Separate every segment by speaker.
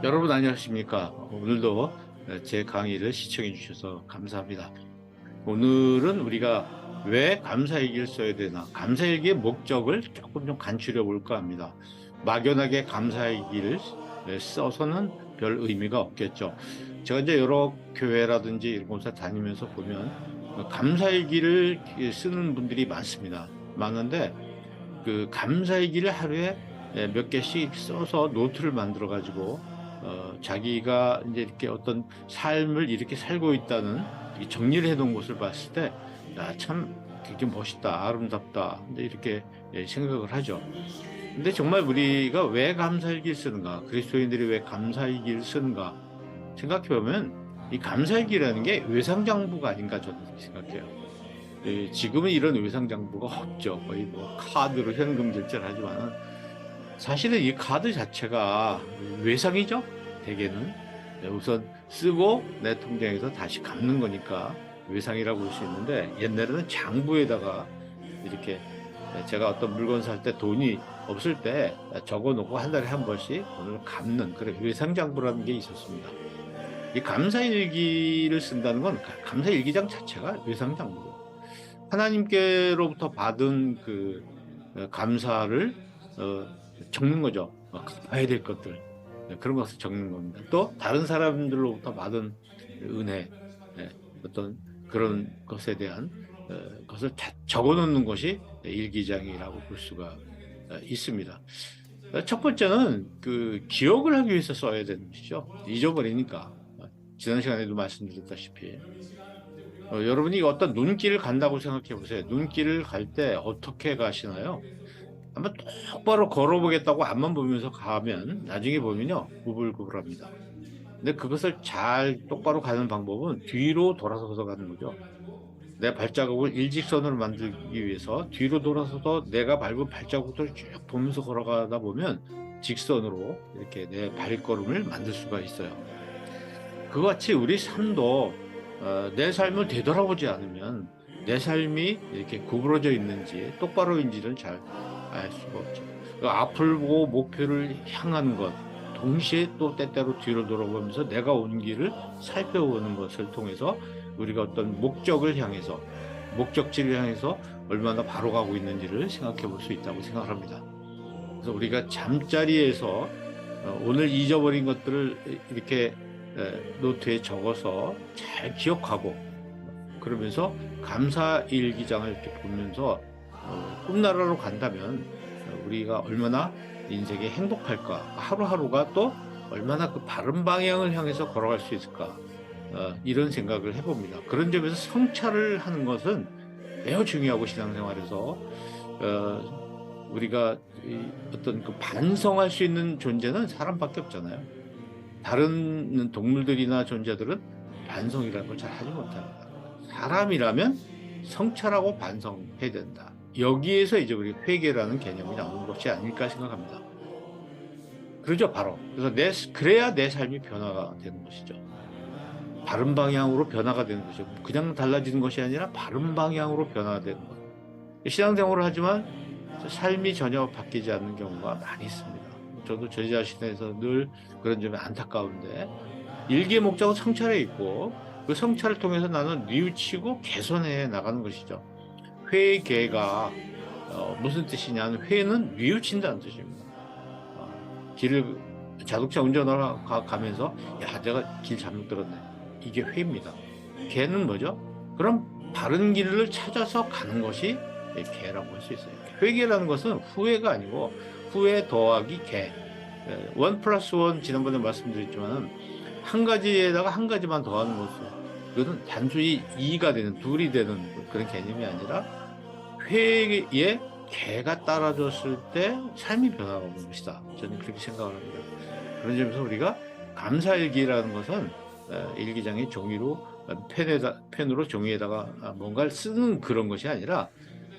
Speaker 1: 여러분 안녕하십니까? 오늘도 제 강의를 시청해 주셔서 감사합니다. 오늘은 우리가 왜 감사일기를 써야 되나, 감사일기의 목적을 조금 좀 간추려 볼까 합니다. 막연하게 감사일기를 써서는 별 의미가 없겠죠. 제가 이제 여러 교회라든지 이런 곳에 다니면서 보면 감사일기를 쓰는 분들이 많습니다. 많은데 그 감사일기를 하루에 몇 개씩 써서 노트를 만들어 가지고 자기가 이제 이렇게 어떤 삶을 이렇게 살고 있다는 정리를 해놓은 것을 봤을 때, 야, 참 되게 멋있다, 아름답다, 이렇게 생각을 하죠. 근데 정말 우리가 왜 감사일기를 쓰는가, 그리스도인들이 왜 감사일기를 쓰는가 생각해 보면 이 감사일기라는 게 외상장부가 아닌가 저는 생각해요. 지금은 이런 외상장부가 없죠. 거의 뭐 카드로 현금 결제를 하지만은 사실은 이 카드 자체가 외상이죠. 대개는 우선 쓰고 내 통장에서 다시 갚는 거니까 외상이라고 볼 수 있는데, 옛날에는 장부에다가 이렇게 제가 어떤 물건 살 때 돈이 없을 때 적어 놓고 한 달에 한 번씩 돈을 갚는 그런 외상장부라는 게 있었습니다. 이 감사일기를 쓴다는 건 감사일기장 자체가 외상장부예요. 하나님께로부터 받은 그 감사를 적는 거죠. 갚아야 될 것들, 그런 것을 적는 겁니다. 또 다른 사람들로부터 받은 은혜, 어떤 그런 것에 대한 것을 적어 놓는 것이 일기장이라고 볼 수가 있습니다. 첫 번째는 그 기억을 하기 위해서 써야 되는 것이죠. 잊어버리니까. 지난 시간에도 말씀드렸다시피 여러분이 어떤 눈길을 간다고 생각해 보세요. 눈길을 갈 때 어떻게 가시나요? 한번 똑바로 걸어보겠다고 앞만 보면서 가면 나중에 보면요, 구불구불합니다. 근데 그것을 잘 똑바로 가는 방법은 뒤로 돌아서서 가는 거죠. 내 발자국을 일직선으로 만들기 위해서 뒤로 돌아서서 내가 밟은 발자국들을 쭉 보면서 걸어가다 보면 직선으로 이렇게 내 발걸음을 만들 수가 있어요. 그같이 우리 삶도 내 삶을 되돌아보지 않으면 내 삶이 이렇게 구부러져 있는지 똑바로인지를 잘 알 수가 없죠. 그 앞을 보고 목표를 향하는 것, 동시에 또 때때로 뒤로 돌아보면서 내가 온 길을 살펴보는 것을 통해서 우리가 어떤 목적을 향해서, 목적지를 향해서 얼마나 바로 가고 있는지를 생각해 볼 수 있다고 생각합니다. 그래서 우리가 잠자리에서 오늘 잊어버린 것들을 이렇게 노트에 적어서 잘 기억하고, 그러면서 감사일기장을 이렇게 보면서 꿈나라로 간다면 우리가 얼마나 인생에 행복할까, 하루하루가 또 얼마나 그 바른 방향을 향해서 걸어갈 수 있을까, 이런 생각을 해봅니다. 그런 점에서 성찰을 하는 것은 매우 중요하고, 신앙생활에서 우리가 어떤 그 반성할 수 있는 존재는 사람밖에 없잖아요. 다른 동물들이나 존재들은 반성이라는 걸 잘 하지 못합니다. 사람이라면 성찰하고 반성해야 된다. 여기에서 이제 우리 회개라는 개념이 나오는 것이 아닐까 생각합니다. 그러죠, 바로. 그래서 그래야 내 삶이 변화가 되는 것이죠. 바른 방향으로 변화가 되는 것이죠. 그냥 달라지는 것이 아니라 바른 방향으로 변화되는 것. 신앙생활을 하지만 삶이 전혀 바뀌지 않는 경우가 많이 있습니다. 저도 제 자신에서 늘 그런 점이 안타까운데, 일기의 목적은 성찰에 있고 그 성찰을 통해서 나는 뉘우치고 개선해 나가는 것이죠. 회개가 무슨 뜻이냐면, 회는 뉘우친다는 뜻입니다. 길을 자동차 운전하러 가면서 야, 내가 길 잘못 들었네, 이게 회입니다. 개는 뭐죠? 그럼 바른 길을 찾아서 가는 것이 개라고 할 수 있어요. 회개라는 것은 후회가 아니고 후회 더하기 개. 원 플러스 원, 지난번에 말씀드렸지만 한 가지에다가 한 가지만 더하는 것은, 그것은 단순히 2가 되는, 둘이 되는 그런 개념이 아니라 회에 개가 따라줬을 때 삶이 변화가 오는 것이다. 저는 그렇게 생각을 합니다. 그런 점에서 우리가 감사일기라는 것은 일기장의 종이로, 펜으로 종이에다가 뭔가를 쓰는 그런 것이 아니라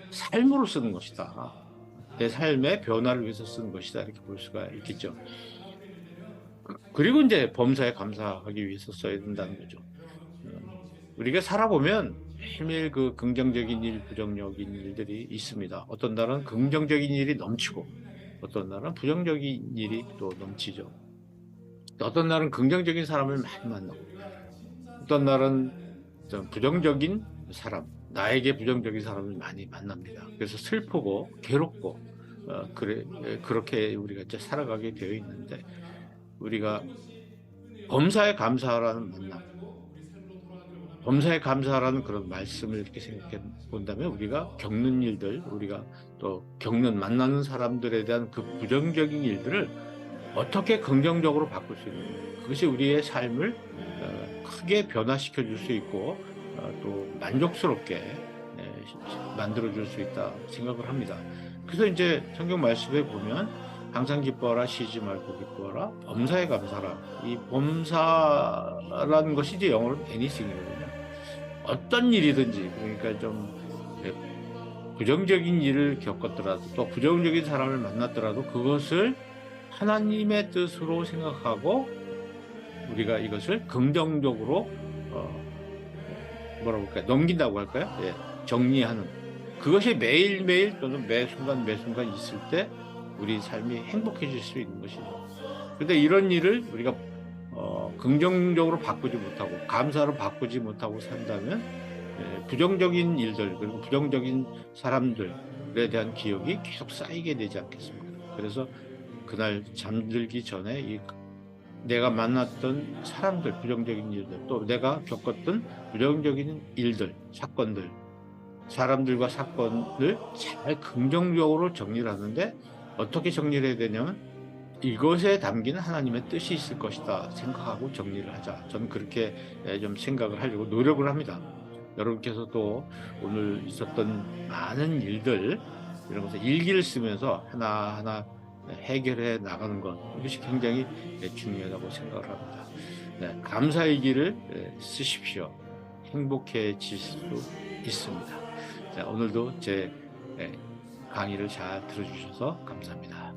Speaker 1: 삶으로 쓰는 것이다. 내 삶의 변화를 위해서 쓰는 것이다. 이렇게 볼 수가 있겠죠. 그리고 이제 범사에 감사하기 위해서 써야 된다는 거죠. 우리가 살아보면 매일매일 그 긍정적인 일, 부정적인 일들이 있습니다. 어떤 날은 긍정적인 일이 넘치고 어떤 날은 부정적인 일이 또 넘치죠. 어떤 날은 긍정적인 사람을 많이 만나고, 어떤 날은 좀 부정적인 사람, 나에게 부정적인 사람을 많이 만납니다. 그래서 슬프고 괴롭고 그렇게 우리가 이제 살아가게 되어 있는데, 우리가 범사에 감사하라는 만남, 범사에 감사하라는 그런 말씀을 이렇게 생각해 본다면, 우리가 겪는 일들, 우리가 또 만나는 사람들에 대한 그 부정적인 일들을 어떻게 긍정적으로 바꿀 수 있는가, 그것이 우리의 삶을 크게 변화시켜 줄 수 있고 또 만족스럽게 만들어 줄 수 있다 생각을 합니다. 그래서 이제 성경 말씀에 보면, 항상 기뻐하라, 쉬지 말고 기뻐하라, 범사에 감사하라. 이 범사라는 것이 이제 영어로 anything이거든요. 어떤 일이든지, 그러니까 좀 부정적인 일을 겪었더라도, 또 부정적인 사람을 만났더라도 그것을 하나님의 뜻으로 생각하고 우리가 이것을 긍정적으로 뭐라고 할까요? 넘긴다고 할까요? 예, 정리하는, 그것이 매일매일 또는 매 순간 있을 때 우리 삶이 행복해질 수 있는 것이죠. 그런데 이런 일을 우리가 긍정적으로 바꾸지 못하고, 감사로 바꾸지 못하고 산다면 부정적인 일들, 그리고 부정적인 사람들에 대한 기억이 계속 쌓이게 되지 않겠습니까? 그래서 그날 잠들기 전에 내가 만났던 사람들, 부정적인 일들, 또 내가 겪었던 부정적인 일들, 사건들, 사람들과 사건을 잘 긍정적으로 정리를 하는데, 어떻게 정리를 해야 되냐면, 이것에 담긴 하나님의 뜻이 있을 것이다 생각하고 정리를 하자. 저는 그렇게 좀 생각을 하려고 노력을 합니다. 여러분께서 또 오늘 있었던 많은 일들, 이런 것을 일기를 쓰면서 하나하나 해결해 나가는 것, 이것이 굉장히 중요하다고 생각을 합니다. 네, 감사일기를 쓰십시오. 행복해질 수 있습니다. 자, 오늘도 제 강의를 잘 들어주셔서 감사합니다.